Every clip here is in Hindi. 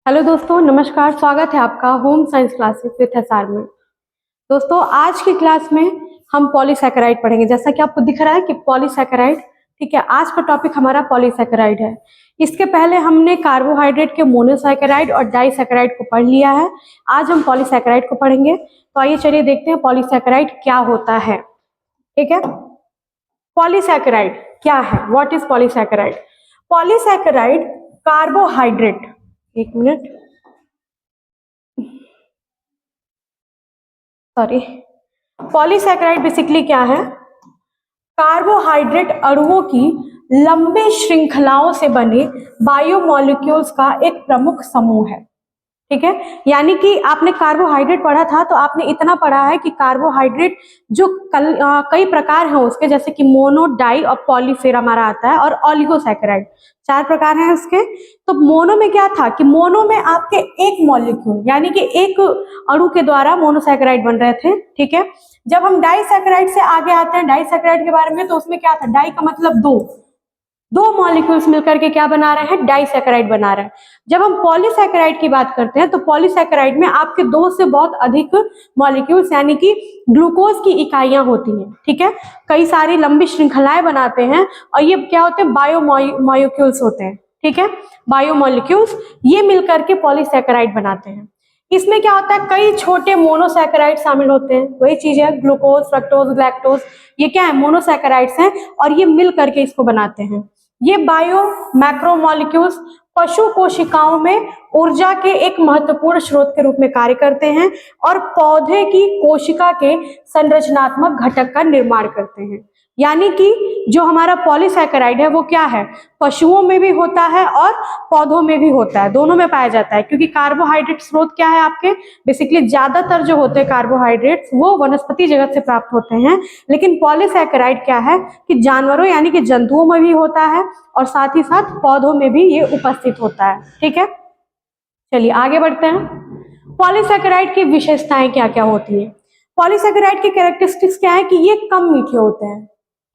हेलो दोस्तों, नमस्कार। स्वागत है आपका home science classes with SR में। दोस्तों, आज की क्लास में हम पॉलीसैकेराइड पढ़ेंगे। जैसा कि आपको दिख रहा है कि पॉलीसैकेराइड, ठीक है। आज का टॉपिक हमारा पॉलीसैकेराइड है। इसके पहले हमने कार्बोहाइड्रेट के मोनोसैकेराइड और डाइसैकेराइड को पढ़ लिया है। आज हम पॉलीसैकेराइड को पढ़ेंगे। तो आइए चलिए देखते हैं पॉलीसैकेराइड क्या होता है। ठीक है, पॉलीसैकेराइड क्या है, what is polysaccharide. Polysaccharide carbohydrate, एक मिनट, सॉरी। पॉलीसैकेराइड बेसिकली क्या है? कार्बोहाइड्रेट अणुओं की लंबे श्रृंखलाओं से बने बायोमॉलिक्यूल्स का एक प्रमुख समूह है। ठीक है, यानी कि आपने कार्बोहाइड्रेट पढ़ा था तो आपने इतना पढ़ा है कि कार्बोहाइड्रेट जो कई प्रकार हैं उसके, जैसे कि मोनो, डाई और पॉली, फिर हमारा आता है और ऑलिगोसैकेराइड, 4 प्रकार हैं उसके। तो मोनो में क्या था कि मोनो में आपके एक मॉलिक्यूल यानी कि एक अणु के द्वारा मोनोसैकेराइड बन रहे थे। ठीक है, जब हम डाइसैकेराइड से आगे आते हैं, डाइसैकेराइड के बारे में, तो उसमें क्या था, डाई का मतलब दो मॉलिक्यूल्स मिलकर के क्या बना रहे हैं, डाइसैकेराइड बना रहे हैं। जब हम पॉलीसैकेराइड की बात करते हैं तो पॉलीसैकेराइड में आपके 2 से बहुत अधिक मॉलिक्यूल्स यानी कि ग्लूकोज की इकाइयां होती हैं। ठीक है, कई सारी लंबी श्रृंखलाएं बनाते हैं और ये क्या होते हैं, बायोमॉलिक्यूल्स होते हैं। ठीक है, बायोमॉलिक्यूल्स ये मिलकर के पॉलीसैकेराइड बनाते हैं। इसमें क्या होता है, कई छोटे मोनोसैकेराइड शामिल होते हैं। वही चीज है, ग्लूकोज, फ्रक्टोज, लैक्टोज, ये क्या है, मोनोसैकेराइड्स हैं और ये मिल करके इसको बनाते हैं। ये बायो मैक्रोमोलिक्यूल्स पशु कोशिकाओं में ऊर्जा के एक महत्वपूर्ण स्रोत के रूप में कार्य करते हैं और पौधे की कोशिका के संरचनात्मक घटक का निर्माण करते हैं। यानी कि जो हमारा पॉलीसैकेराइड है वो क्या है, पशुओं में भी होता है और पौधों में भी होता है, दोनों में पाया जाता है। क्योंकि कार्बोहाइड्रेट स्रोत क्या है आपके, बेसिकली ज्यादातर जो होते हैं कार्बोहाइड्रेट्स वो वनस्पति जगत से प्राप्त होते हैं, लेकिन पॉलीसैकेराइड क्या है कि जानवरों यानी कि जंतुओं में भी होता है और साथ ही साथ पौधों में भी ये उपस्थित होता है। ठीक है, चलिए आगे बढ़ते हैं। पॉलीसैकेराइड की विशेषताएं क्या क्या होती है। पॉलीसैकेराइड की कैरेक्टरिस्टिक्स क्या है कि ये कम मीठे होते हैं।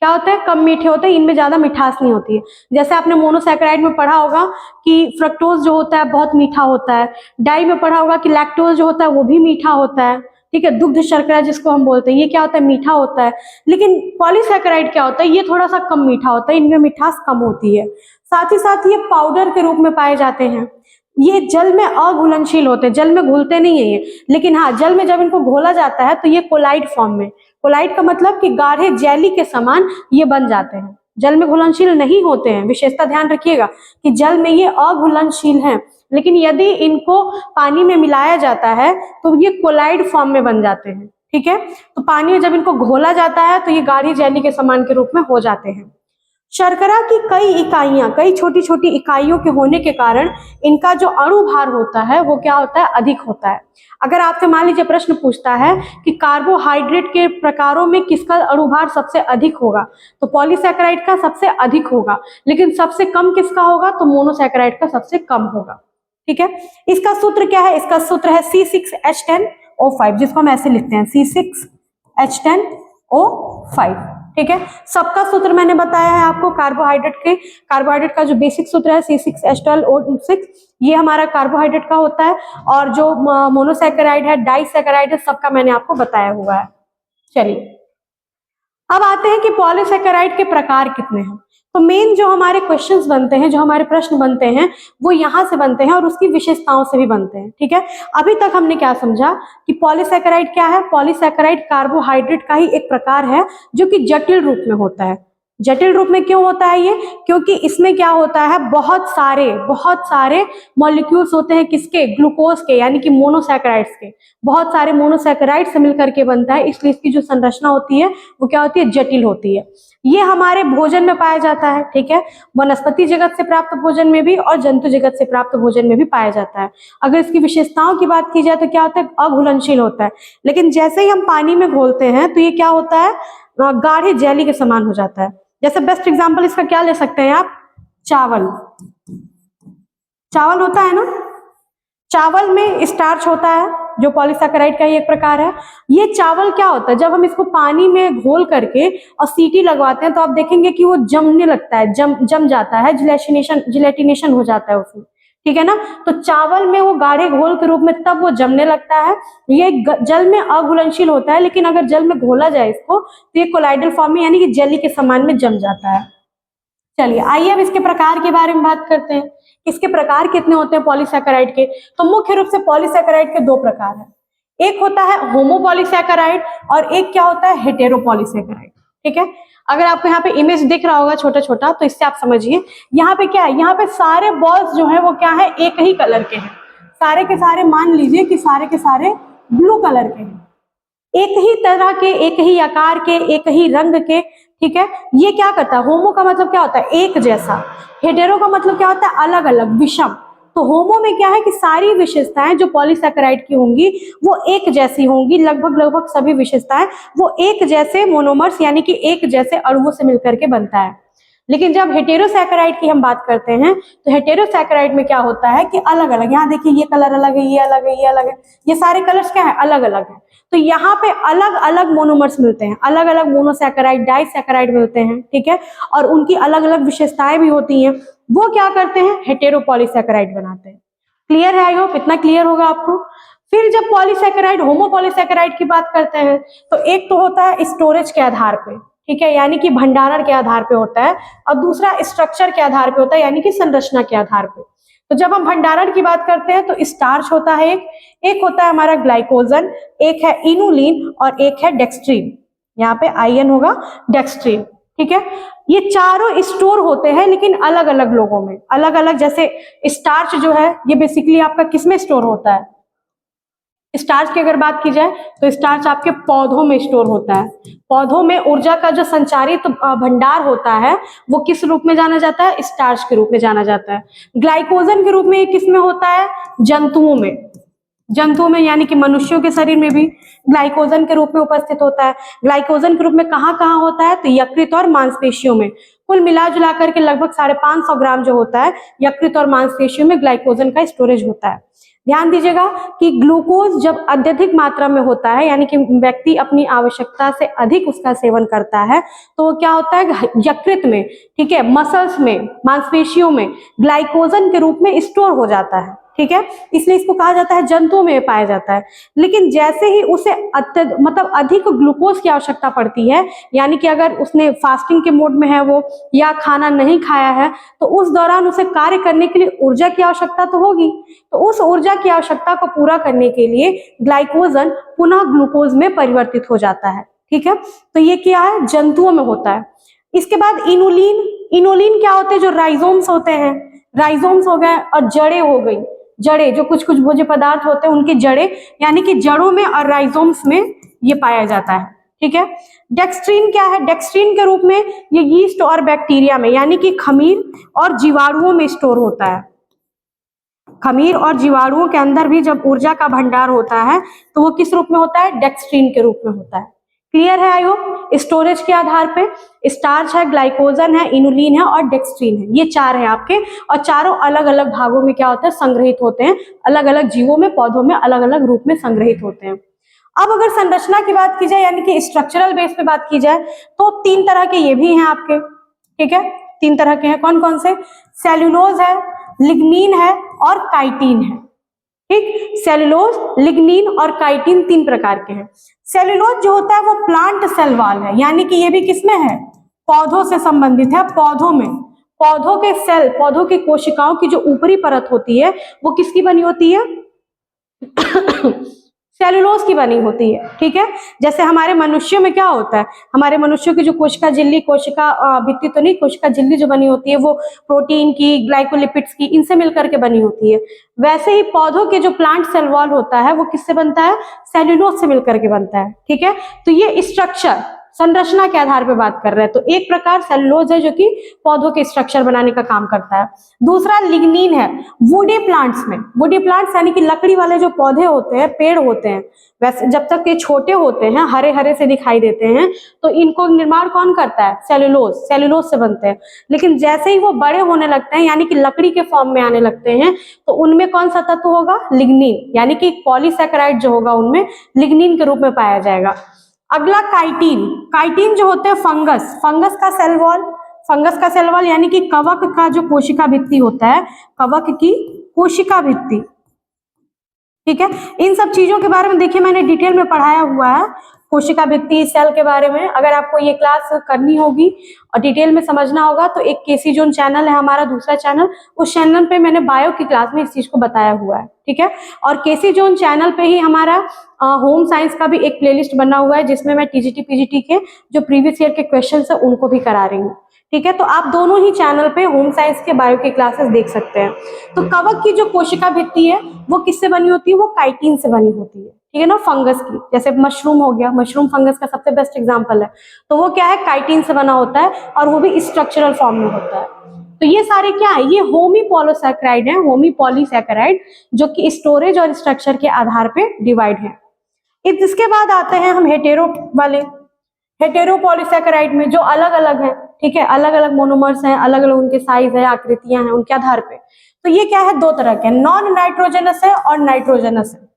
क्या होता है, कम मीठे होते हैं, इनमें ज्यादा मिठास नहीं होती है। जैसे आपने मोनोसैकेराइड में पढ़ा होगा कि फ्रक्टोज जो होता है बहुत मीठा होता है, डाई में पढ़ा होगा कि लैक्टोज जो होता है वो भी मीठा होता है। ठीक है, दुग्ध शर्करा जिसको हम बोलते हैं, ये क्या होता है, मीठा होता है। लेकिन पॉलीसैकेराइड क्या होता है, ये थोड़ा सा कम मीठा होता है, इनमें मिठास कम होती है। साथ ही साथ ये पाउडर के रूप में पाए जाते हैं। ये जल में अघुलनशील होते हैं, जल में घुलते नहीं है ये, लेकिन हाँ, जल में जब इनको घोला जाता है तो ये कोलाइड फॉर्म में, कोलाइड का मतलब कि गाढ़े जेली के समान ये बन जाते हैं। जल में घुलनशील नहीं होते हैं, विशेषता ध्यान रखिएगा कि जल में ये अघुलनशील हैं, लेकिन यदि इनको पानी में मिलाया जाता है तो ये कोलाइड फॉर्म में बन जाते हैं। ठीक है, तो पानी में जब इनको घोला जाता है तो ये गाढ़ी जेली के समान के रूप में हो जाते हैं। शर्करा की कई इकाइयां, कई छोटी छोटी इकाइयों के होने के कारण इनका जो अणु भार होता है वो क्या होता है, अधिक होता है। अगर आपसे मान लीजिए प्रश्न पूछता है कि कार्बोहाइड्रेट के प्रकारों में किसका अणु भार सबसे अधिक होगा, तो पॉलीसैकेराइड का सबसे अधिक होगा, लेकिन सबसे कम किसका होगा, तो मोनोसैकेराइड का सबसे कम होगा। ठीक है, इसका सूत्र क्या है, इसका सूत्र है C6H10O5, जिसको हम ऐसे लिखते हैं C6H10O5। ठीक है, सबका सूत्र मैंने बताया है आपको। कार्बोहाइड्रेट का जो बेसिक सूत्र है C6H12O6, ये हमारा कार्बोहाइड्रेट का होता है, और जो मोनोसैकेराइड है, डाइसैकेराइड है, सबका मैंने आपको बताया हुआ है। चलिए अब आते हैं कि पॉलीसैकेराइड के प्रकार कितने हैं। तो मेन जो हमारे क्वेश्चंस बनते हैं, जो हमारे प्रश्न बनते हैं, वो यहां से बनते हैं और उसकी विशेषताओं से भी बनते हैं। ठीक है, अभी तक हमने क्या समझा कि पॉलीसैकेराइड क्या है। पॉलीसैकेराइड कार्बोहाइड्रेट का ही एक प्रकार है जो कि जटिल रूप में होता है। जटिल रूप में क्यों होता है ये, क्योंकि इसमें क्या होता है, बहुत सारे मॉलिक्यूल्स होते हैं, किसके, ग्लूकोज के, यानी कि मोनोसैकेराइड्स के। बहुत सारे मोनोसैकेराइड से मिलकर के बनता है, इसलिए इसकी जो संरचना होती है वो क्या होती है, जटिल होती है। ये हमारे भोजन में पाया जाता है। ठीक है, वनस्पति जगत से प्राप्त भोजन में भी और जंतु जगत से प्राप्त भोजन में भी पाया जाता है। अगर इसकी विशेषताओं की बात की जाए तो क्या होता है, अघुलनशील होता है, लेकिन जैसे ही हम पानी में घोलते हैं तो ये क्या होता है, गाढ़े जेली के समान हो जाता है। जैसे बेस्ट एग्जांपल इसका क्या ले सकते हैं आप, चावल होता है ना, चावल में स्टार्च होता है जो पॉलीसैकेराइड का ही एक प्रकार है। ये चावल क्या होता है, जब हम इसको पानी में घोल करके और सीटी लगवाते हैं तो आप देखेंगे कि वो जमने लगता है, जम जाता है, जिलेटिनेशन हो जाता है उसमें। ठीक है ना। तो चावल में वो गाढ़े घोल के रूप में तब वो जमने लगता है। ये जल में अघुलनशील होता है, लेकिन अगर जल में घोला जाए इसको तो ये कोलाइडल फॉर्म में यानी कि जेली के समान में जम जाता है। चलिए आइए अब इसके प्रकार के बारे में बात करते हैं। इसके प्रकार कितने होते हैं पॉलीसैकेराइड के? तो मुख्य रूप से पॉलीसैकेराइड के दो प्रकार हैं। एक होता है होमोपॉलीसैकेराइड और एक क्या होता है हेटेरोपॉलीसैकेराइड। ठीक है, अगर आपको यहाँ पे इमेज दिख रहा होगा छोटा छोटा तो इससे आप समझिए यहाँ पे क्या है, यहाँ पे सारे बॉल्स जो है वो क्या है, एक ही कलर के हैं। सारे के सारे मान लीजिए कि सारे के सारे ब्लू कलर के हैं, एक ही तरह के, एक ही आकार के, एक ही रंग के। ठीक है, ये क्या करता है, होमो का मतलब क्या होता है, एक जैसा। हेटेरो का मतलब क्या होता है, अलग अलग, विषम। तो होमो में क्या है कि सारी विशेषताएं जो पॉलीसैकेराइड की होंगी वो एक जैसी होंगी, लगभग लगभग सभी विशेषताएं वो एक जैसे मोनोमर्स यानी कि एक जैसे अणुओं से मिलकर के बनता है। लेकिन जब हेटेरोसैकेराइड की हम बात करते हैं तो हेटेरोसैकेराइड में क्या होता है कि अलग अलग, यहाँ देखिए ये कलर अलग है, ये अलग है, ये अलग है, ये सारे कलर्स क्या है, अलग अलग है। तो यहाँ पे अलग अलग मोनोमर्स मिलते हैं, अलग अलग मोनोसैकेराइड, डाइसैकेराइड मिलते हैं। ठीक है, और उनकी अलग अलग विशेषताएं भी होती हैं। वो क्या करते हैं, हेटेरोपॉलीसैकेराइड बनाते हैं। क्लियर है? आई होप इतना क्लियर होगा आपको। फिर जब पॉलीसैकेराइड, होमोपॉलीसैकेराइड की बात करते हैं तो एक तो होता है स्टोरेज के आधार पे, ठीक है, यानी कि भंडारण के आधार पे होता है, और दूसरा स्ट्रक्चर के आधार पे होता है, यानी कि संरचना के आधार पे। तो जब हम भंडारण की बात करते हैं तो स्टार्च होता है एक होता है हमारा ग्लाइकोजन, एक है इनुलिन और एक है डेक्स्ट्रीन। यहाँ पे आईएन होगा डेक्स्ट्रीन। ठीक है, ये चारों स्टोर होते हैं लेकिन अलग अलग लोगों में, अलग अलग। जैसे स्टार्च जो है ये बेसिकली आपका किसमें स्टोर होता है, स्टार्च की अगर बात की जाए तो स्टार्च आपके पौधों में स्टोर होता है। पौधों में ऊर्जा का जो संचारित भंडार होता है वो किस रूप में जाना जाता है, स्टार्च के रूप में जाना जाता है। ग्लाइकोजन के रूप में ये किस में होता है, जंतुओं में, जंतुओं में यानी कि मनुष्यों के शरीर में भी ग्लाइकोजन के रूप में उपस्थित होता है। ग्लाइकोजन के रूप में कहाँ कहाँ होता है, तो यकृत और मांसपेशियों में। कुल मिला जुला करके लगभग 550 ग्राम जो होता है यकृत और मांसपेशियों में ग्लाइकोजन का स्टोरेज होता है। ध्यान दीजिएगा कि ग्लूकोज जब अत्यधिक मात्रा में होता है यानी कि व्यक्ति अपनी आवश्यकता से अधिक उसका सेवन करता है तो वो क्या होता है, यकृत में, ठीक है, मसल्स में, मांसपेशियों में ग्लाइकोजन के रूप में स्टोर हो जाता है। ठीक है, इसलिए इसको कहा जाता है जंतुओं में पाया जाता है। लेकिन जैसे ही उसे मतलब अधिक ग्लूकोज की आवश्यकता पड़ती है, यानी कि अगर उसने फास्टिंग के मोड में है वो या खाना नहीं खाया है तो उस दौरान उसे कार्य करने के लिए ऊर्जा की आवश्यकता तो होगी। तो उस ऊर्जा की आवश्यकता को पूरा करने के लिए ग्लाइकोजन पुनः ग्लूकोज में परिवर्तित हो जाता है। ठीक है, तो ये क्या है, जंतुओं में होता है। इसके बाद इनुलिन, इनुलिन क्या होते हैं, जो राइजोम्स होते हैं, राइजोम्स हो गए और जड़ें हो गई, जड़ें जो कुछ कुछ भोज्य पदार्थ होते हैं उनके जड़ें, यानी कि जड़ों में और राइजोम्स में ये पाया जाता है। ठीक है, डेक्स्ट्रीन क्या है, डेक्स्ट्रीन के रूप में ये यीस्ट और बैक्टीरिया में यानी कि खमीर और जीवाणुओं में स्टोर होता है। खमीर और जीवाणुओं के अंदर भी जब ऊर्जा का भंडार होता है तो वो किस रूप में होता है, डेक्स्ट्रीन के रूप में होता है। क्लियर है आई होप। स्टोरेज के आधार पे स्टार्च है, ग्लाइकोजन है, इनुलिन है और डेक्स्ट्रीन है, ये चार है आपके, और चारों अलग अलग भागों में क्या होता है, संग्रहित होते हैं। अलग अलग जीवों में, पौधों में अलग अलग रूप में संग्रहित होते हैं। अब अगर संरचना की बात की जाए यानी कि स्ट्रक्चरल बेस पे बात की जाए तो तीन तरह के ये भी हैं आपके। ठीक है, तीन तरह के हैं, कौन कौन से, सेल्यूलोज है, लिग्निन है और काइटिन है। ठीक, सेल्यूलोज, लिग्निन और काइटिन तीन प्रकार के हैं। सेल्यूलोज जो होता है वो प्लांट सेल वॉल है, यानी कि ये भी किसमें है, पौधों से संबंधित है। पौधों में, पौधों के सेल, पौधों की कोशिकाओं की जो ऊपरी परत होती है वो किसकी बनी होती है सेल्यूलोज की बनी होती है। ठीक है, जैसे हमारे मनुष्यों में क्या होता है, हमारे मनुष्यों की जो कोशिका झिल्ली, कोशिका भित्ति तो नहीं, कोशिका झिल्ली जो बनी होती है वो प्रोटीन की, ग्लाइकोलिपिड्स की, इनसे मिलकर के बनी होती है। वैसे ही पौधों के जो प्लांट सेल वॉल होता है वो किससे बनता है, सेल्यूलोज से मिलकर के बनता है। ठीक है, तो ये स्ट्रक्चर, संरचना के आधार पे बात कर रहे हैं तो एक प्रकार सेल्यूलोज है जो कि पौधों के स्ट्रक्चर बनाने का काम करता है। दूसरा लिग्निन है, वुडी प्लांट्स में, वुडी प्लांट्स यानी कि लकड़ी वाले जो पौधे होते हैं, पेड़ होते हैं, वैसे जब तक ये छोटे होते हैं, हरे हरे से दिखाई देते हैं, तो इनको निर्माण कौन करता है, सेल्यूलोज, सेल्यूलोज से बनते हैं। लेकिन जैसे ही वो बड़े होने लगते हैं यानी कि लकड़ी के फॉर्म में आने लगते हैं तो उनमें कौन सा तत्व होगा, लिग्निन, यानी कि पॉलीसैकेराइड जो होगा उनमें लिग्निन के रूप में पाया जाएगा। अगला काइटिन, काइटिन जो होते हैं फंगस, फंगस का सेल वॉल, फंगस का सेल वॉल यानी कि कवक का जो कोशिका भित्ति होता है, कवक की कोशिका भित्ति, ठीक है। इन सब चीजों के बारे में देखिए मैंने डिटेल में पढ़ाया हुआ है, कोशिका भित्ति, सेल के बारे में। अगर आपको ये क्लास करनी होगी और डिटेल में समझना होगा तो एक केसी जोन चैनल है हमारा, दूसरा चैनल, उस चैनल पे मैंने बायो की क्लास में इस चीज को बताया हुआ है, ठीक है। और केसी जोन चैनल पे ही हमारा होम साइंस का भी एक प्लेलिस्ट बना हुआ है जिसमें मैं टीजीटी पीजीटी के जो प्रीवियस ईयर के क्वेश्चन है उनको भी करा रही हूँ, ठीक है। तो आप दोनों ही चैनल पे होम साइंस के बायो की क्लासेस देख सकते हैं। तो कवक की जो कोशिका भित्ति है वो किससे बनी होती है, वो काइटिन से बनी होती है, ठीक है ना, फंगस की। जैसे मशरूम हो गया, मशरूम फंगस का सबसे बेस्ट एग्जांपल है, तो वो क्या है, काइटिन से बना होता है और वो भी स्ट्रक्चरल फॉर्म में होता है। तो ये सारे क्या है, ये होमीपोलोसैकेराइड है, होमीपॉलीसैकेराइड, जो कि स्टोरेज और स्ट्रक्चर के आधार पे डिवाइड है। इसके बाद आते हैं हम हेटेरो वाले, हेटेरोपॉलीसैकेराइड में जो अलग अलग है, ठीक है, अलग अलग मोनोमर्स हैं, अलग अलग उनके साइज है, आकृतियां हैं उनके आधार पे। तो ये क्या है, दो तरह के, नॉन नाइट्रोजनस है और नाइट्रोजनस है,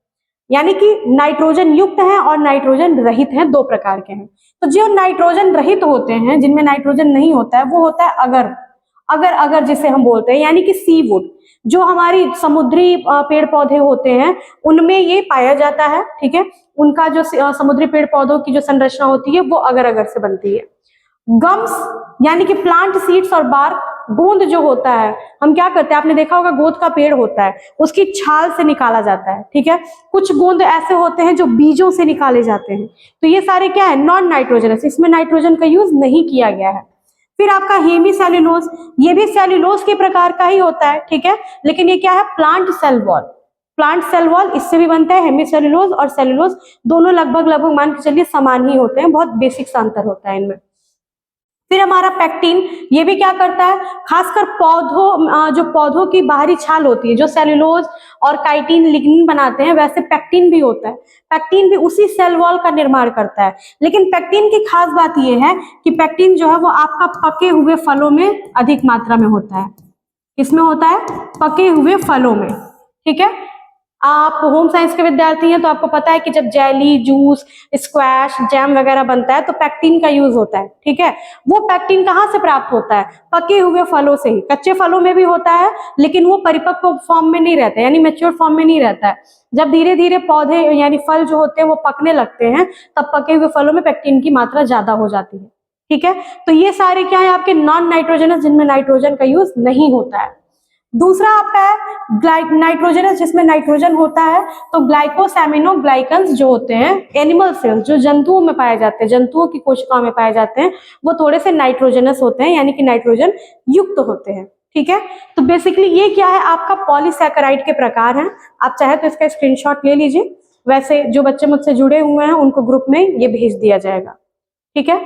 यानी कि नाइट्रोजन युक्त है और नाइट्रोजन रहित है, दो प्रकार के हैं। तो जो नाइट्रोजन रहित होते हैं, जिनमें नाइट्रोजन नहीं होता है, वो होता है अगर, अगर जिसे हम बोलते हैं, यानी कि सी वुड, जो हमारी समुद्री पेड़ पौधे होते हैं उनमें ये पाया जाता है, ठीक है। उनका जो समुद्री पेड़ पौधों की जो संरचना होती है वो अगर अगर से बनती है। गम्स यानी कि प्लांट सीड्स और बार्क, गोंद जो होता है, हम क्या करते हैं, आपने देखा होगा गोंद का पेड़ होता है, उसकी छाल से निकाला जाता है, ठीक है। कुछ गोंद ऐसे होते हैं जो बीजों से निकाले जाते हैं। तो ये सारे क्या है, नॉन नाइट्रोजनस, इसमें नाइट्रोजन का यूज नहीं किया गया है। फिर आपका हेमीसेल्यूलोज, ये भी सेल्यूलोज के प्रकार का ही होता है, ठीक है, लेकिन ये क्या है, plant cell wall, plant cell wall इससे भी बनता है। हेमीसेल्यूलोज और सेल्यूलोज दोनों लगभग मान के चलिए समान ही होते हैं, बहुत बेसिक सा अंतर होता है इनमें। फिर हमारा पैक्टिन, ये भी क्या करता है, खासकर पौधों, जो पौधों की बाहरी छाल होती है, जो सेल्यूलोज और काइटिन लिग्निन बनाते हैं, वैसे पैक्टिन भी होता है। पैक्टिन भी उसी सेल वॉल का निर्माण करता है, लेकिन पैक्टिन की खास बात यह है कि पैक्टिन जो है वो आपका पके हुए फलों में अधिक मात्रा में होता है। किसमें होता है, पके हुए फलों में, ठीक है। आप होम साइंस के विद्यार्थी हैं तो आपको पता है कि जब जेली, जूस, स्क्वैश, जैम वगैरह बनता है तो पैक्टिन का यूज होता है, ठीक है। वो पैक्टिन कहाँ से प्राप्त होता है, पके हुए फलों से ही। कच्चे फलों में भी होता है लेकिन वो परिपक्व फॉर्म में नहीं रहता है, यानी मैच्योर फॉर्म में नहीं रहता है। जब धीरे धीरे पौधे यानी फल जो होते हैं वो पकने लगते हैं, तब पके हुए फलों में पैक्टिन की मात्रा ज्यादा हो जाती है, ठीक है। तो ये सारे क्या है, आपके नॉन नाइट्रोजनस, जिनमें नाइट्रोजन का यूज नहीं होता है। दूसरा आपका है नाइट्रोजनस, जिसमें नाइट्रोजन होता है। तो ग्लाइकोसैमिनोग्लाइकन्स जो होते हैं, एनिमल सेल्स जो जंतुओं में पाए जाते हैं, जंतुओं की कोशिकाओं में पाए जाते हैं, वो थोड़े से नाइट्रोजनस होते हैं, यानी कि नाइट्रोजन युक्त होते हैं, ठीक है। तो बेसिकली ये क्या है, आपका पॉलीसैकेराइड के प्रकार हैं। आप चाहे तो इसका स्क्रीनशॉट ले लीजिए, वैसे जो बच्चे मुझसे जुड़े हुए हैं उनको ग्रुप में ये भेज दिया जाएगा, ठीक है।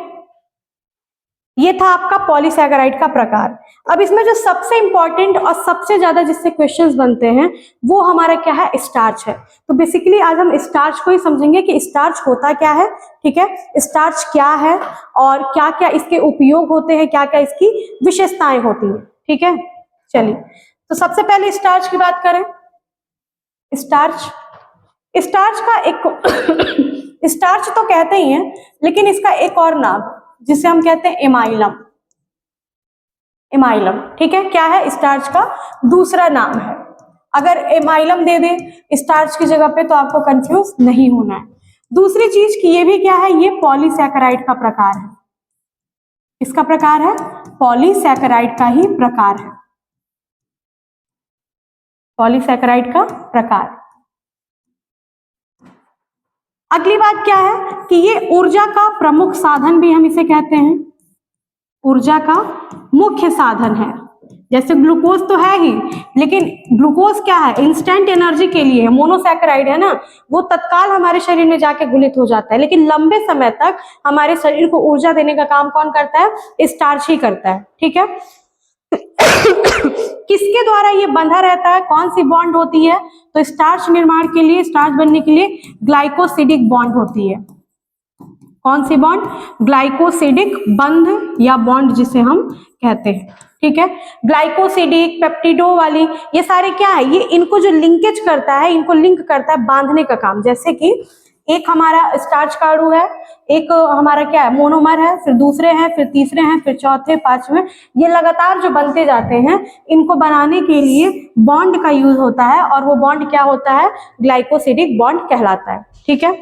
ये था आपका पॉलीसैकेराइड का प्रकार। अब इसमें जो सबसे इंपॉर्टेंट और सबसे ज्यादा जिससे क्वेश्चंस बनते हैं वो हमारा क्या है, स्टार्च है। तो बेसिकली आज हम स्टार्च को ही समझेंगे कि स्टार्च होता क्या है, ठीक है, स्टार्च क्या है और क्या क्या इसके उपयोग होते हैं, क्या क्या इसकी विशेषताएं होती हैं, ठीक है। चलिए, तो सबसे पहले स्टार्च की बात करें। स्टार्च का एक स्टार्च तो कहते ही हैं, लेकिन इसका एक और नाम जिसे हम कहते हैं एमाइलम, एमाइलम, ठीक है। क्या है, स्टार्च का दूसरा नाम है। अगर एमाइलम दे दे स्टार्च की जगह पे तो आपको कंफ्यूज नहीं होना है। दूसरी चीज की ये भी क्या है, ये पॉलीसैकेराइड का प्रकार है। इसका प्रकार है, पॉलीसैकेराइड का ही प्रकार है, पॉलीसैकेराइड का प्रकार। अगली बात क्या है कि ये ऊर्जा का प्रमुख साधन भी हम इसे कहते हैं, ऊर्जा का मुख्य साधन है। जैसे ग्लूकोज तो है ही, लेकिन ग्लूकोज क्या है, इंस्टेंट एनर्जी के लिए है, मोनोसैकेराइड है ना, वो तत्काल हमारे शरीर में जाके घुलित हो जाता है, लेकिन लंबे समय तक हमारे शरीर को ऊर्जा देने का काम कौन करता है, स्टार्च ही करता है, ठीक है। किसके द्वारा ये बंधा रहता है, कौन सी बॉन्ड होती है, तो स्टार्च निर्माण के लिए, स्टार्च बनने के लिए ग्लाइकोसिडिक बॉन्ड होती है। कौन सी बॉन्ड, ग्लाइकोसिडिक बंध या बॉन्ड जिसे हम कहते हैं, ठीक है। ग्लाइकोसिडिक, पेप्टिडो वाली, ये सारे क्या है, ये इनको जो लिंकेज करता है, इनको लिंक करता है बांधने का काम। जैसे कि एक हमारा स्टार्च का अणु है, एक हमारा क्या है मोनोमर है, फिर दूसरे हैं, फिर तीसरे हैं, फिर चौथे, पांचवें, ये लगातार जो बनते जाते हैं, इनको बनाने के लिए बॉन्ड का यूज होता है और वो बॉन्ड क्या होता है, ग्लाइकोसिडिक बॉन्ड कहलाता है। ठीक है,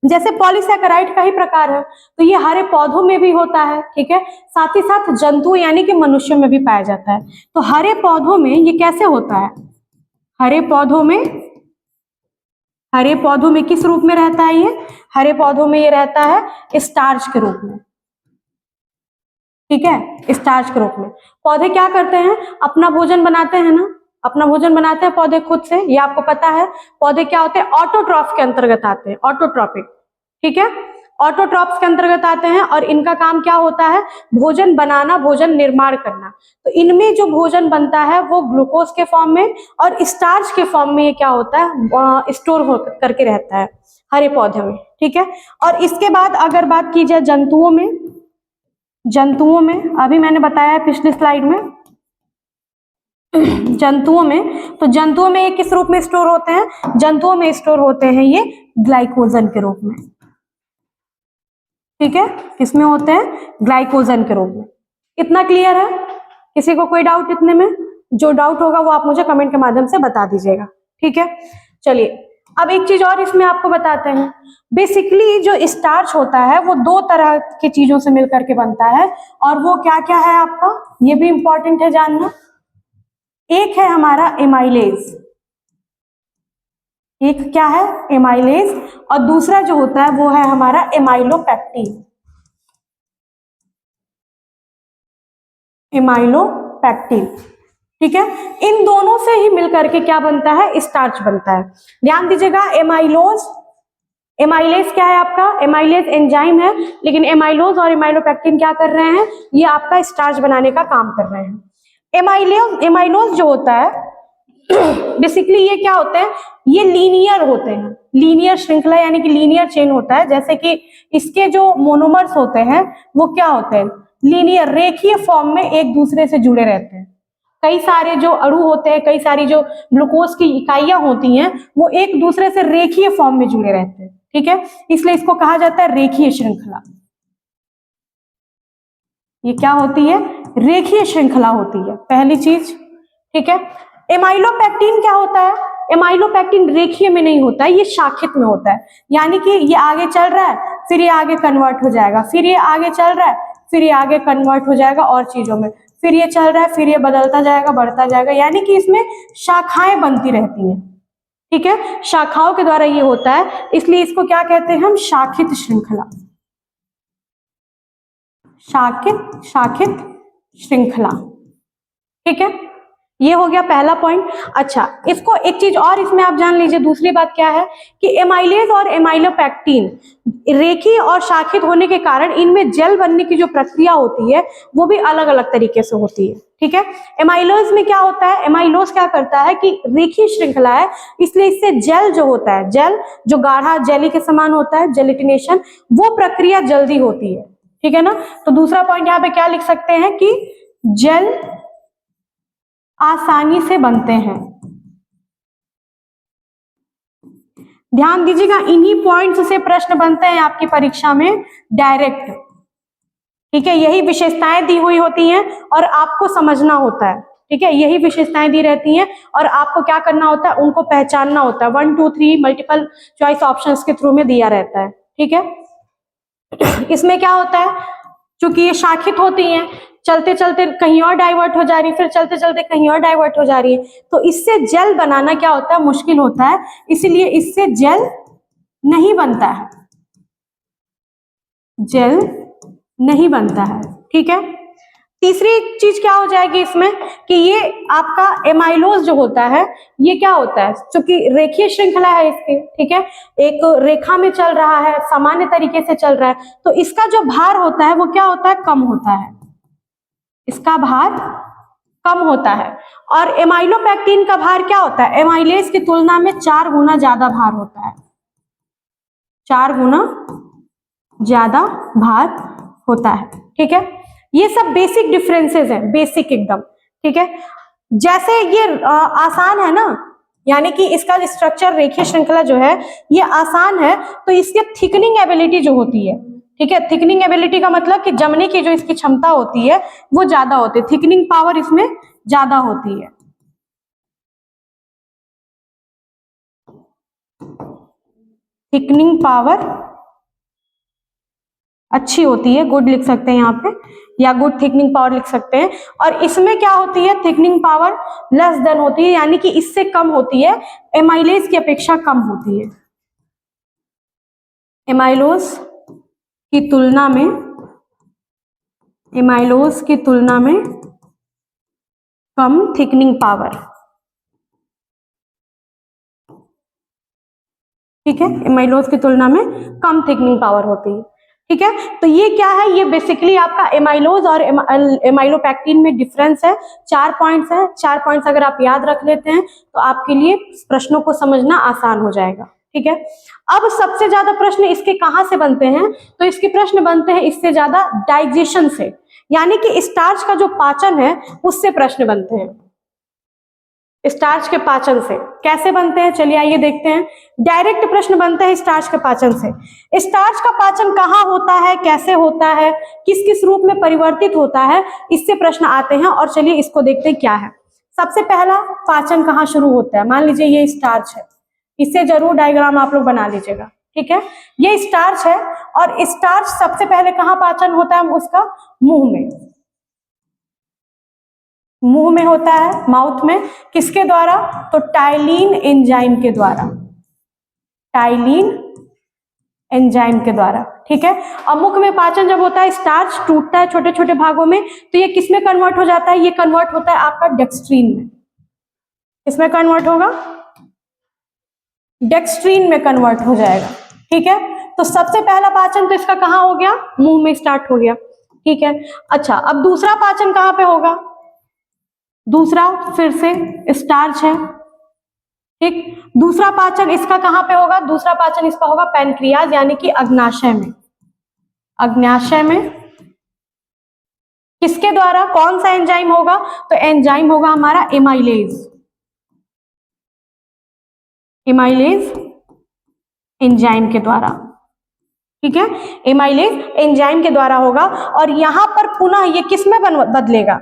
जैसे पॉलीसैकेराइड का ही प्रकार है, तो ये हरे पौधों में भी होता है। ठीक है, साथ ही साथ जंतु यानी कि मनुष्य में भी पाया जाता है। तो हरे पौधों में ये कैसे होता है, हरे पौधों में किस रूप में रहता है ये, हरे पौधों में ये रहता है स्टार्च के रूप में। ठीक है, स्टार्च के रूप में। पौधे क्या करते हैं, अपना भोजन बनाते हैं ना, अपना भोजन बनाते हैं पौधे खुद से, ये आपको पता है। पौधे क्या होते हैं, ऑटोट्रॉफ के अंतर्गत आते हैं, ऑटोट्रॉपिक। ठीक है, ऑटोट्रॉप्स के अंतर्गत आते हैं और इनका काम क्या होता है, भोजन बनाना, भोजन निर्माण करना। तो इनमें जो भोजन बनता है वो ग्लूकोज के फॉर्म में और स्टार्च के फॉर्म में ये क्या होता है, स्टोर करके रहता है हरे पौधे में। ठीक है, और इसके बाद अगर बात की जाए जंतुओं में अभी मैंने बताया है पिछली स्लाइड में, जंतुओं में ये किस रूप में स्टोर होते हैं, जंतुओं में स्टोर होते हैं ये ग्लाइकोजन के रूप में। ठीक है, किसमें होते हैं, ग्लाइकोजन के रूप में। इतना क्लियर है, किसी को कोई डाउट इतने में? जो डाउट होगा वो आप मुझे कमेंट के माध्यम से बता दीजिएगा। ठीक है, चलिए अब एक चीज और इसमें आपको बताते हैं। बेसिकली जो स्टार्च होता है वो दो तरह की चीजों से मिलकर के बनता है, और वो क्या क्या है आपका, ये भी इंपॉर्टेंट है जानना। एक है हमारा एमाइलेज, एक क्या है, एमाइलेज, और दूसरा जो होता है वो है हमारा एमाइलोपेक्टिन। एमाइलोपेक्टिन, ठीक है, इन दोनों से ही मिलकर के क्या बनता है, स्टार्च बनता है। ध्यान दीजिएगा, एमाइलेज क्या है आपका, एमाइलेज एंजाइम है, लेकिन एमाइलोज और एमाइलोपेक्टिन क्या कर रहे हैं, ये आपका स्टार्च बनाने का काम कर रहे हैं। एमाइलोज जो होता है बेसिकली ये क्या होते हैं, ये लीनियर होते हैं, लीनियर श्रृंखला यानी कि लीनियर चेन होता है। जैसे कि इसके जो मोनोमर्स होते हैं वो क्या होते हैं, लीनियर, रेखीय फॉर्म में एक दूसरे से जुड़े रहते हैं। कई सारे जो अणु होते हैं, कई सारी जो ग्लूकोज की इकाइयां होती हैं वो एक दूसरे से रेखीय फॉर्म में जुड़े रहते हैं। ठीक है, इसलिए इसको कहा जाता है रेखीय श्रृंखला। ये क्या होती है, रेखीय श्रृंखला होती है, पहली चीज। ठीक है, एमाइलोपेक्टिन क्या होता है, एमाइलोपेक्टिन रेखीय में नहीं होता है, ये शाखित में होता है। यानी कि ये आगे चल रहा है, फिर ये आगे कन्वर्ट हो जाएगा, फिर ये आगे चल रहा है, फिर ये आगे कन्वर्ट हो जाएगा और चीजों में, फिर ये चल रहा है, फिर ये बदलता जाएगा, बढ़ता जाएगा, यानी कि इसमें शाखाएं बनती रहती हैं। ठीक है, शाखाओं के द्वारा ये होता है, इसलिए इसको क्या कहते हैं हम, शाखित श्रृंखला। शाखित श्रृंखला। ठीक है, ये हो गया पहला पॉइंट। अच्छा, इसको एक चीज और इसमें आप जान लीजिए, दूसरी बात क्या है कि एमाइलेज और एमाइलोपेक्टिन रेखीय और शाखित होने के कारण इनमें जेल बनने की जो प्रक्रिया होती है वो भी अलग अलग तरीके से होती है। ठीक है, एमाइलोज में क्या होता है, एमाइलोज क्या करता है कि रेखीय श्रृंखला है, इसलिए इससे जेल जो होता है, जेल जो गाढ़ा जेली के समान होता है, जेलिटिनेशन, वो प्रक्रिया जल्दी होती है। ठीक है ना, तो दूसरा पॉइंट यहाँ पे क्या लिख सकते हैं कि जेल आसानी से बनते हैं। ध्यान दीजिएगा, इन्हीं पॉइंट्स से प्रश्न बनते हैं आपकी परीक्षा में डायरेक्ट। ठीक है, यही विशेषताएं दी हुई होती हैं और आपको समझना होता है। ठीक है, यही विशेषताएं दी रहती हैं और आपको क्या करना होता है, उनको पहचानना होता है। 1 2 3 मल्टीपल चॉइस ऑप्शंस के थ्रू में दिया रहता है। ठीक है, इसमें क्या होता है, चूंकि ये शाखित होती हैं, चलते चलते कहीं और डाइवर्ट हो जा रही है, फिर चलते चलते कहीं और डाइवर्ट हो जा रही है, तो इससे जेल बनाना क्या होता है, मुश्किल होता है, इसलिए इससे जेल नहीं बनता है, जेल नहीं बनता है। ठीक है, तीसरी चीज क्या हो जाएगी इसमें कि ये आपका एमाइलोज जो होता है ये क्या होता है, क्योंकि रेखीय श्रृंखला है इसकी। ठीक है, एक रेखा में चल रहा है, सामान्य तरीके से चल रहा है, तो इसका जो भार होता है वो क्या होता है, कम होता है, इसका भार कम होता है। और एमाइलोपेक्टिन का भार क्या होता है, एमाइलेज की तुलना में 4 गुना ज्यादा भार होता है, 4 गुना ज्यादा भार होता है। ठीक है, ये सब बेसिक डिफरेंसेस हैं, बेसिक एकदम। ठीक है, जैसे ये आसान है ना, यानी कि इसका स्ट्रक्चर रेखीय श्रृंखला जो है ये आसान है, तो इसकी थिकनिंग एबिलिटी जो होती है, ठीक है, थिकनिंग एबिलिटी का मतलब कि जमने की जो इसकी क्षमता होती है वो ज्यादा होती है, थिकनिंग पावर इसमें ज्यादा होती है। थिकनिंग पावर अच्छी होती है, गुड लिख सकते हैं यहाँ पे, या गुड थिकनिंग पावर लिख सकते हैं। और इसमें क्या होती है, थिकनिंग पावर लेस देन होती है, यानी कि इससे कम होती है, एमाइलेज की अपेक्षा कम होती है। एमाइलोज की तुलना में, एमाइलोज की तुलना में कम थिकनिंग पावर, ठीक है, एमाइलोज की तुलना में कम थिकनिंग पावर होती है, ठीक है। तो ये क्या है, ये बेसिकली आपका एमाइलोज और एमाइलोपैक्टिन में डिफरेंस है। 4 पॉइंट्स है, 4 पॉइंट्स अगर आप याद रख लेते हैं तो आपके लिए प्रश्नों को समझना आसान हो जाएगा, ठीक है। अब सबसे ज्यादा प्रश्न इसके कहाँ से बनते हैं, तो इसके प्रश्न बनते हैं इससे ज्यादा डाइजेशन से, यानी कि स्टार्च का जो पाचन है उससे प्रश्न बनते हैं। स्टार्च के पाचन से कैसे बनते हैं, चलिए आइए देखते हैं। डायरेक्ट प्रश्न बनते हैं स्टार्च के पाचन से। स्टार्च का पाचन कहाँ होता है, कैसे होता है, किस किस रूप में परिवर्तित होता है, इससे प्रश्न आते हैं। और चलिए इसको देखते हैं क्या है। सबसे पहला पाचन कहाँ शुरू होता है, मान लीजिए ये स्टार्च है, इससे जरूर डायग्राम आप लोग बना लीजिएगा, ठीक है। ये स्टार्च है और स्टार्च सबसे पहले कहाँ पाचन होता है उसका, मुंह में, मुंह में होता है, माउथ में। किसके द्वारा, तो टाइलिन एंजाइम के द्वारा, टाइलिन एंजाइम के द्वारा, ठीक है। और मुख में पाचन जब होता है, स्टार्च टूटता है छोटे छोटे भागों में, तो ये किसमें कन्वर्ट हो जाता है, ये कन्वर्ट होता है आपका डेक्स्ट्रीन में। इसमें कन्वर्ट होगा, डेक्स्ट्रीन में कन्वर्ट हो जाएगा, ठीक है। तो सबसे पहला पाचन तो इसका कहाँ हो गया, मुंह में स्टार्ट हो गया, ठीक है। अच्छा, अब दूसरा पाचन कहाँ पे होगा, दूसरा फिर से स्टार्च है, ठीक। दूसरा पाचन इसका कहां पे होगा, दूसरा पाचन इसका होगा पैनक्रियाज, यानी कि अग्नाशय में। अग्नाशय में किसके द्वारा, कौन सा एंजाइम होगा, तो एंजाइम होगा हमारा एमाइलेज, एमाइलेज एंजाइम के द्वारा, ठीक है। एमाइलेज एंजाइम के द्वारा होगा। और यहां पर पुनः ये किस में बदलेगा,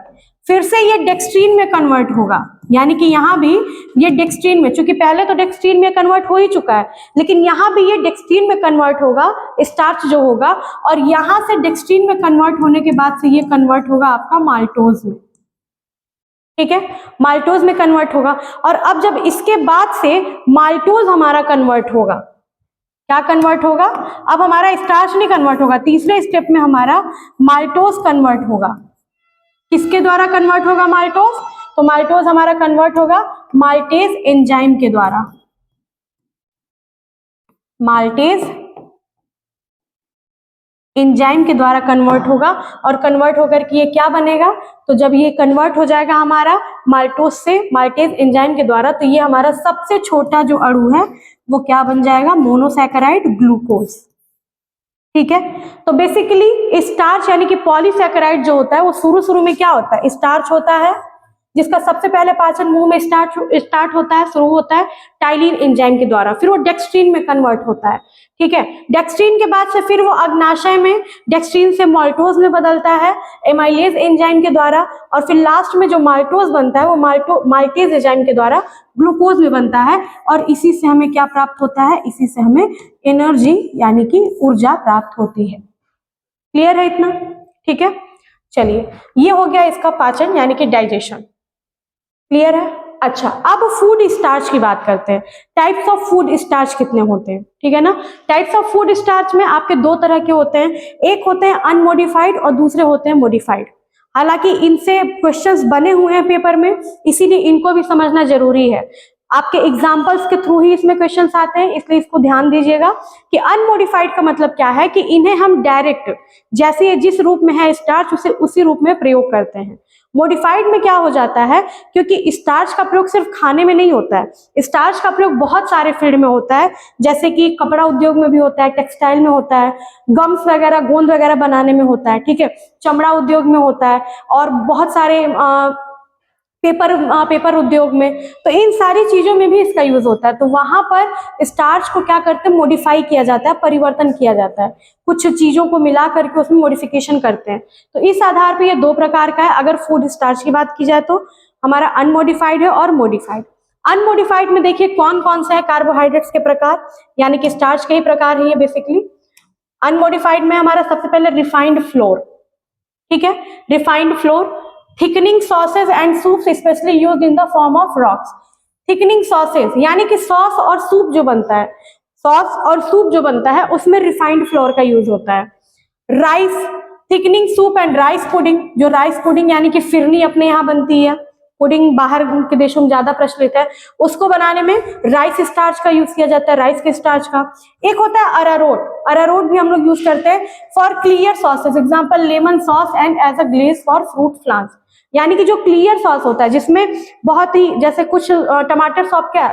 फिर से ये डेक्स्ट्रीन में कन्वर्ट होगा, यानी कि यहां भी ये डेक्स्ट्रीन में, चूंकि पहले तो डेक्स्ट्रीन में कन्वर्ट हो ही चुका है, लेकिन यहां भी ये डेक्स्ट्रीन में कन्वर्ट होगा, स्टार्च जो होगा। और यहां से डेक्स्ट्रीन में कन्वर्ट होने के बाद से ये कन्वर्ट होगा आपका माल्टोज में, ठीक है, माल्टोज में कन्वर्ट होगा। और अब जब इसके बाद से माल्टोज हमारा कन्वर्ट होगा, क्या कन्वर्ट होगा, अब हमारा स्टार्च नहीं कन्वर्ट होगा, तीसरे स्टेप में हमारा माल्टोज कन्वर्ट होगा। किसके द्वारा कन्वर्ट होगा माल्टोज, तो माल्टोज हमारा कन्वर्ट होगा माल्टेज एंजाइम के द्वारा, माल्टेज एंजाइम के द्वारा कन्वर्ट होगा। और कन्वर्ट होकर के ये क्या बनेगा, तो जब ये कन्वर्ट हो जाएगा हमारा माल्टोज से माल्टेज एंजाइम के द्वारा, तो ये हमारा सबसे छोटा जो अणु है वो क्या बन जाएगा, मोनोसैकेराइड ग्लूकोज, ठीक है। तो बेसिकली स्टार्च यानी कि पॉलीसैकेराइड जो होता है वो शुरू में क्या होता है, स्टार्च होता है, जिसका सबसे पहले पाचन मुंह में स्टार्ट होता है, शुरू होता है टाइलिन एंजाइम के द्वारा, फिर वो डेक्स्ट्रीन में कन्वर्ट होता है, ठीक है। डेक्स्ट्रीन के बाद से फिर वो अग्नाशय में, डेक्स्ट्रीन से माल्टोज में बदलता है एमाइलेज एंजाइम के द्वारा। और फिर लास्ट में जो माल्टोज बनता है वो माल्टेज एंजाइम के द्वारा ग्लूकोज में बनता है। और इसी से हमें क्या प्राप्त होता है, इसी से हमें एनर्जी यानी कि ऊर्जा प्राप्त होती है। क्लियर है इतना, ठीक है। चलिए, ये हो गया इसका पाचन यानी कि डाइजेशन, क्लियर है। अच्छा, अब फूड स्टार्च की बात करते हैं। टाइप्स ऑफ फूड स्टार्च कितने होते हैं, ठीक है ना। टाइप्स ऑफ फूड स्टार्च में आपके दो तरह के होते हैं, एक होते हैं अनमोडिफाइड और दूसरे होते हैं मॉडिफाइड। हालांकि इनसे क्वेश्चंस बने हुए हैं पेपर में, इसीलिए इनको भी समझना जरूरी है। आपके एग्जाम्पल्स के थ्रू ही इसमें क्वेश्चंस आते हैं, इसलिए इसको ध्यान दीजिएगा कि अनमोडिफाइड का मतलब क्या है, कि इन्हें हम डायरेक्ट जैसे जिस रूप में है स्टार्च उसी रूप में प्रयोग करते हैं। मॉडिफाइड में क्या हो जाता है, क्योंकि स्टार्च का प्रयोग सिर्फ खाने में नहीं होता है, स्टार्च का प्रयोग बहुत सारे फील्ड में होता है, जैसे कि कपड़ा उद्योग में भी होता है, टेक्सटाइल में होता है, गम्स वगैरह गोंद वगैरह बनाने में होता है, ठीक है, चमड़ा उद्योग में होता है, और बहुत सारे पेपर उद्योग में, तो इन सारी चीजों में भी इसका यूज होता है। तो वहां पर स्टार्च को क्या करते हैं, मॉडिफाई किया जाता है, परिवर्तन किया जाता है, कुछ चीजों को मिला करके उसमें मॉडिफिकेशन करते हैं। तो इस आधार पर ये दो प्रकार का है। अगर फूड स्टार्च की बात की जाए तो हमारा अनमोडिफाइड है और मॉडिफाइड। अनमोडिफाइड में देखिए कौन कौन सा है कार्बोहाइड्रेट्स के प्रकार, यानी कि स्टार्च के ही प्रकार है ये बेसिकली। अनमोडिफाइड में हमारा सबसे पहले रिफाइंड फ्लोर, ठीक है, refined floor, thickening sausage and soups specially used in the form of rocks. Thickening sausage यानी कि सॉस और सूप जो बनता है, सॉस और सूप जो बनता है उसमें रिफाइंड फ्लोर का यूज होता है। Rice, thickening soup and rice pudding, जो राइस पुडिंग यानी कि फिरनी अपने यहाँ बनती है, पुडिंग बाहर के देशों में ज्यादा प्रचलित है, उसको बनाने में राइस स्टार्च का यूज किया जाता है, राइस के स्टार्च का। एक होता है अरारोट, अरारोट भी हम लोग यूज करते हैं for clear sauces, example lemon sauce and as a glaze for fruit flans, यानी कि जो क्लियर सॉस होता है जिसमें बहुत ही, जैसे कुछ टमाटर सॉस क्या,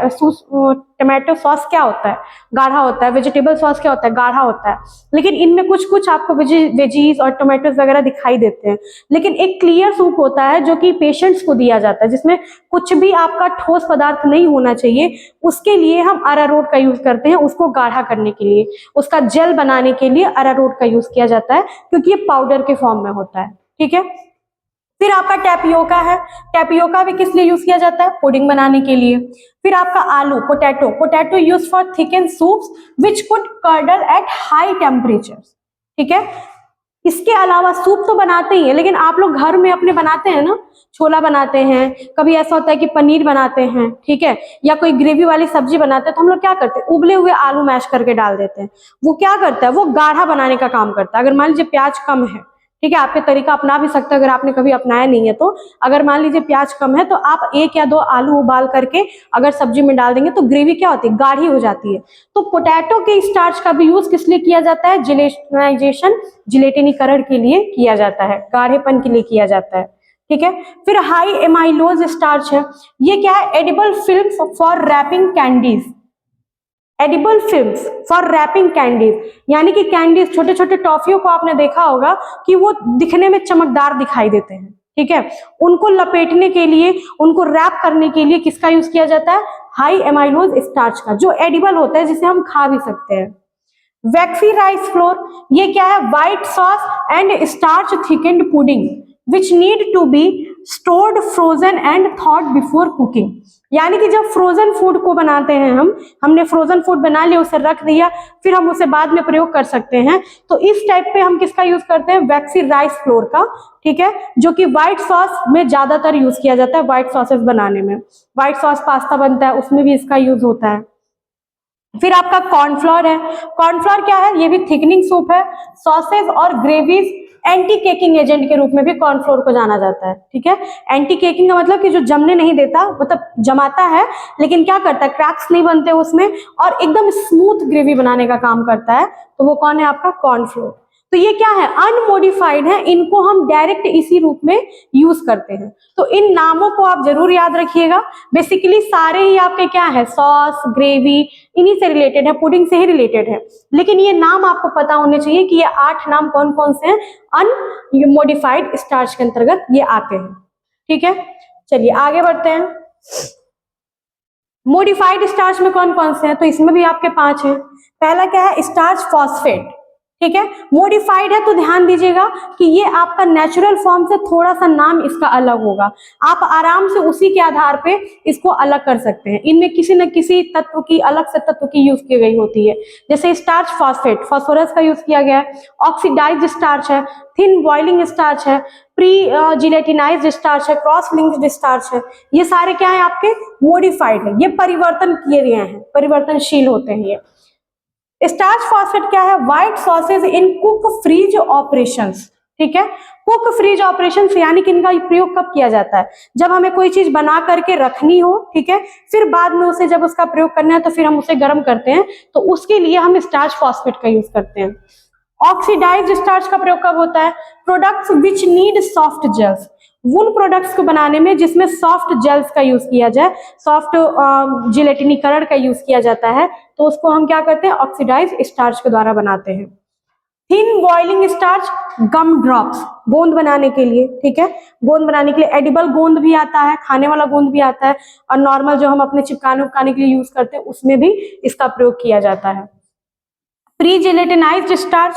टमाटो सॉस क्या होता है, गाढ़ा होता है, वेजिटेबल सॉस क्या होता है, गाढ़ा होता है, लेकिन इनमें कुछ कुछ आपको वेजीज और टोमेटोज वगैरह दिखाई देते हैं। लेकिन एक क्लियर सूप होता है जो कि पेशेंट्स को दिया जाता है, जिसमें कुछ भी आपका ठोस पदार्थ नहीं होना चाहिए, उसके लिए हम अरारोट का यूज करते हैं, उसको गाढ़ा करने के लिए, उसका जेल बनाने के लिए अरारोट का यूज किया जाता है, क्योंकि ये पाउडर के फॉर्म में होता है, ठीक है। फिर आपका टैपियोका है, टैपियोका भी किस लिए यूज किया जाता है, पुडिंग बनाने के लिए। फिर आपका आलू, potato, potato use for thicken soups which could curdle at high temperature, ठीक है। इसके अलावा सूप तो बनाते ही है, लेकिन आप लोग घर में अपने बनाते हैं ना, छोला बनाते हैं, कभी ऐसा होता है कि पनीर बनाते हैं, ठीक है, या कोई ग्रेवी वाली सब्जी बनाते हैं, तो हम लोग क्या करते हैं, उबले हुए आलू मैश करके डाल देते हैं। वो क्या करता है, वो गाढ़ा बनाने का काम करता है। अगर मान लीजिए प्याज कम है, ठीक है, आपके तरीका अपना भी सकते हैं अगर आपने कभी अपनाया नहीं है तो। अगर मान लीजिए प्याज कम है तो आप 1 या 2 आलू उबाल करके अगर सब्जी में डाल देंगे तो ग्रेवी क्या होती है, गाढ़ी हो जाती है। तो पोटैटो के स्टार्च का भी यूज किस लिए किया जाता है, जिलेटिनाइजेशन, जिलेटिनीकरण के लिए किया जाता है, गाढ़ेपन के लिए किया जाता है, ठीक है। फिर हाई एमाइलोज स्टार्च है, ये क्या है, edible films for wrapping candies, edible films for wrapping candies, यानी कि कैंडीज, छोटे छोटे टॉफियों को आपने देखा होगा कि वो दिखने में चमकदार दिखाई देते हैं, ठीक है, उनको लपेटने के लिए, उनको रैप करने के लिए किसका यूज किया जाता है, हाई एमाइलोज स्टार्च का, जो एडिबल होता है, जिसे हम खा भी सकते हैं। वैक्सी राइस फ्लोर, ये क्या है, white sauce and starch thickened pudding which need to be stored, frozen and thawed before cooking, यानी कि जब फ्रोजन फूड को बनाते हैं हमने फ्रोजन फूड बना लिया, उसे रख दिया, फिर हम उसे बाद में प्रयोग कर सकते हैं, तो इस टाइप पे हम किसका यूज करते हैं, वैक्सी राइस फ्लोर का, ठीक है, जो कि व्हाइट सॉस में ज्यादातर यूज किया जाता है, व्हाइट सॉसेस बनाने में, व्हाइट सॉस पास्ता बनता है उसमें भी इसका यूज होता है। फिर आपका कॉर्नफ्लोर है, कॉर्नफ्लोर क्या है, ये भी थिकनिंग सूप है, सॉसेज और ग्रेवीज, एंटी केकिंग एजेंट के रूप में भी कॉर्नफ्लोर को जाना जाता है, ठीक है। एंटी केकिंग का मतलब कि जो जमने नहीं देता, मतलब जमाता है लेकिन क्या करता है, क्रैक्स नहीं बनते उसमें, और एकदम स्मूथ ग्रेवी बनाने का काम करता है, तो वो कौन है, आपका कॉर्नफ्लोर। तो ये क्या है, अनमोडिफाइड है, इनको हम डायरेक्ट इसी रूप में यूज करते हैं। तो इन नामों को आप जरूर याद रखिएगा, बेसिकली सारे ही आपके क्या है, सॉस, ग्रेवी, इन्हीं से रिलेटेड है, पुडिंग से ही रिलेटेड है, लेकिन ये नाम आपको पता होने चाहिए कि ये 8 नाम कौन कौन से हैं, अनमोडिफाइड स्टार्च के अंतर्गत ये आते हैं, ठीक है। चलिए आगे बढ़ते हैं। मोडिफाइड स्टार्च में कौन कौन से हैं, तो इसमें भी आपके 5 हैं। पहला क्या है, स्टार्च फॉस्फेट, ठीक है। मोडिफाइड है तो ध्यान दीजिएगा कि ये आपका नेचुरल फॉर्म से थोड़ा सा नाम इसका अलग होगा, आप आराम से उसी के आधार पे इसको अलग कर सकते हैं, इनमें किसी न किसी तत्व की, अलग से तत्व की यूज की गई होती है। जैसे स्टार्च फॉस्फेट, फास्फोरस का यूज किया गया है, ऑक्सीडाइज्ड स्टार्च है, थिन बॉइलिंग स्टार्च है, प्री जिलेटिनाइज्ड स्टार्च है, क्रॉस लिंक्ड स्टार्च है, ये सारे क्या है, आपके मोडिफाइड है, ये परिवर्तन किए गए हैं, परिवर्तनशील होते हैं ये। स्टार्च फॉस्फेट क्या है, व्हाइट सॉसेज इन कुक फ्रीज ऑपरेशंस, ठीक है। कुक फ्रीज ऑपरेशंस यानी कि इनका प्रयोग कब किया जाता है, जब हमें कोई चीज बना करके रखनी हो, ठीक है, फिर बाद में उसे जब उसका प्रयोग करना है तो फिर हम उसे गर्म करते हैं, तो उसके लिए हम स्टार्च फॉस्फेट का यूज करते हैं। ऑक्सीडाइज्ड स्टार्च का प्रयोग कब होता है, products which need soft gels, उन प्रोडक्ट्स को बनाने में जिसमें सॉफ्ट जेल्स का यूज किया जाए, सॉफ्ट जिलेटिनीकरण का यूज किया जाता है, तो उसको हम क्या करते हैं, ऑक्सीडाइज्ड स्टार्च के द्वारा बनाते हैं। थिन बॉइलिंग स्टार्च, गम ड्रॉप्स, गोंद बनाने के लिए, ठीक है, गोंद बनाने के लिए एडिबल गोंद भी आता है, खाने वाला गोंद भी आता है, और नॉर्मल जो हम अपने चिपकाने उपकाने के लिए यूज करते हैं उसमें भी इसका प्रयोग किया जाता है। प्री जिलेटिनाइज्ड स्टार्च,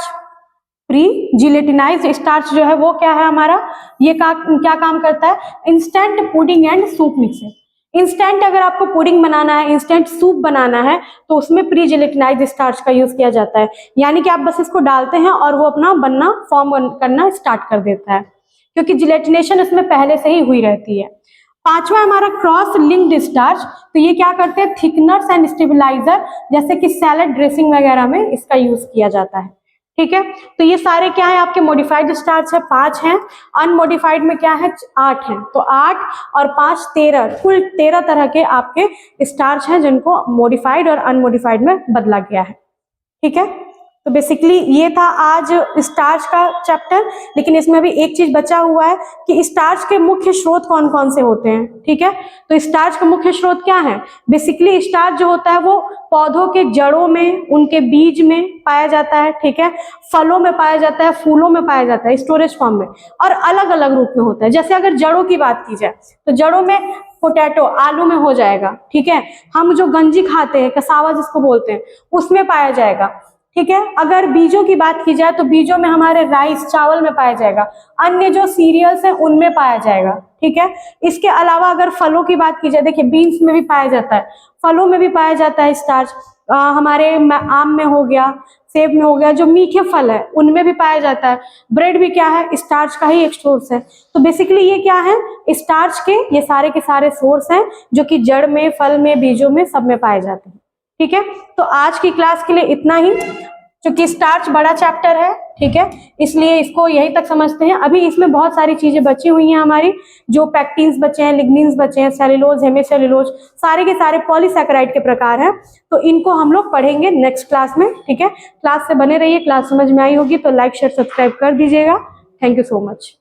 प्री जिलेटिनाइज्ड स्टार्च जो है वो क्या है हमारा, ये क्या काम करता है, instant pudding and soup mixing. Instant अगर आपको पुडिंग बनाना है, इंस्टेंट सूप बनाना है, तो उसमें प्री जिलेटिनाइज्ड स्टार्च का यूज किया जाता है। यानी कि आप बस इसको डालते हैं और वो अपना बनना फॉर्म करना स्टार्ट कर देता है, क्योंकि जिलेटिनेशन इसमें पहले से ही हुई रहती है। पांचवा हमारा क्रॉस लिंक्ड स्टार्च, तो ये क्या करते हैं, थिकनर्स एंड स्टेबलाइजर, जैसे कि सैलड ड्रेसिंग वगैरह में इसका यूज किया जाता है, ठीक है। तो ये सारे क्या है आपके मॉडिफाइड स्टार्च है, 5 हैं, अनमॉडिफाइड में क्या है 8 हैं, तो 8 और 5 13, कुल 13 तरह के आपके स्टार्च हैं जिनको मॉडिफाइड और अनमॉडिफाइड में बदला गया है, ठीक है। तो बेसिकली ये था आज स्टार्च का चैप्टर, लेकिन इसमें अभी एक चीज बचा हुआ है कि स्टार्च के मुख्य स्रोत कौन कौन से होते हैं, ठीक है। तो स्टार्च का मुख्य स्रोत क्या है, बेसिकली स्टार्च जो होता है वो पौधों के जड़ों में, उनके बीज में पाया जाता है, ठीक है, फलों में पाया जाता है, फूलों में पाया जाता है स्टोरेज फॉर्म में, और अलग अलग रूप में होता है। जैसे अगर जड़ों की बात की जाए तो जड़ों में पोटैटो, आलू में हो जाएगा, ठीक है, हम जो गंजी खाते हैं, कसावा जिसको बोलते हैं, उसमें पाया जाएगा, ठीक है। अगर बीजों की बात की जाए तो बीजों में हमारे राइस, चावल में पाया जाएगा, अन्य जो सीरियल्स हैं उनमें पाया जाएगा, ठीक है। इसके अलावा अगर फलों की बात की जाए, देखिए बीन्स में भी पाया जाता है, फलों में भी पाया जाता है स्टार्च, हमारे आम में हो गया, सेब में हो गया, जो मीठे फल है उनमें भी पाया जाता है। ब्रेड भी क्या है, स्टार्च का ही एक सोर्स है। तो बेसिकली ये क्या है, स्टार्च के ये सारे के सारे सोर्स हैं जो कि जड़ में, फल में, बीजों में, सब में पाए जाते हैं, ठीक है। तो आज की क्लास के लिए इतना ही, क्योंकि स्टार्च बड़ा चैप्टर है, ठीक है, इसलिए इसको यहीं तक समझते हैं। अभी इसमें बहुत सारी चीजें बची हुई हैं हमारी, जो पैक्टिन्स बचे हैं, लिग्निन्स बचे हैं, सेल्यूलोज, हेमिसेल्यूलोज, सारे के सारे पॉलीसैकेराइड के प्रकार हैं। तो इनको हम लोग पढ़ेंगे नेक्स्ट क्लास में, ठीक है। क्लास से बने रहिए, क्लास समझ में आई होगी तो लाइक शेयर सब्सक्राइब कर दीजिएगा। Thank you so much.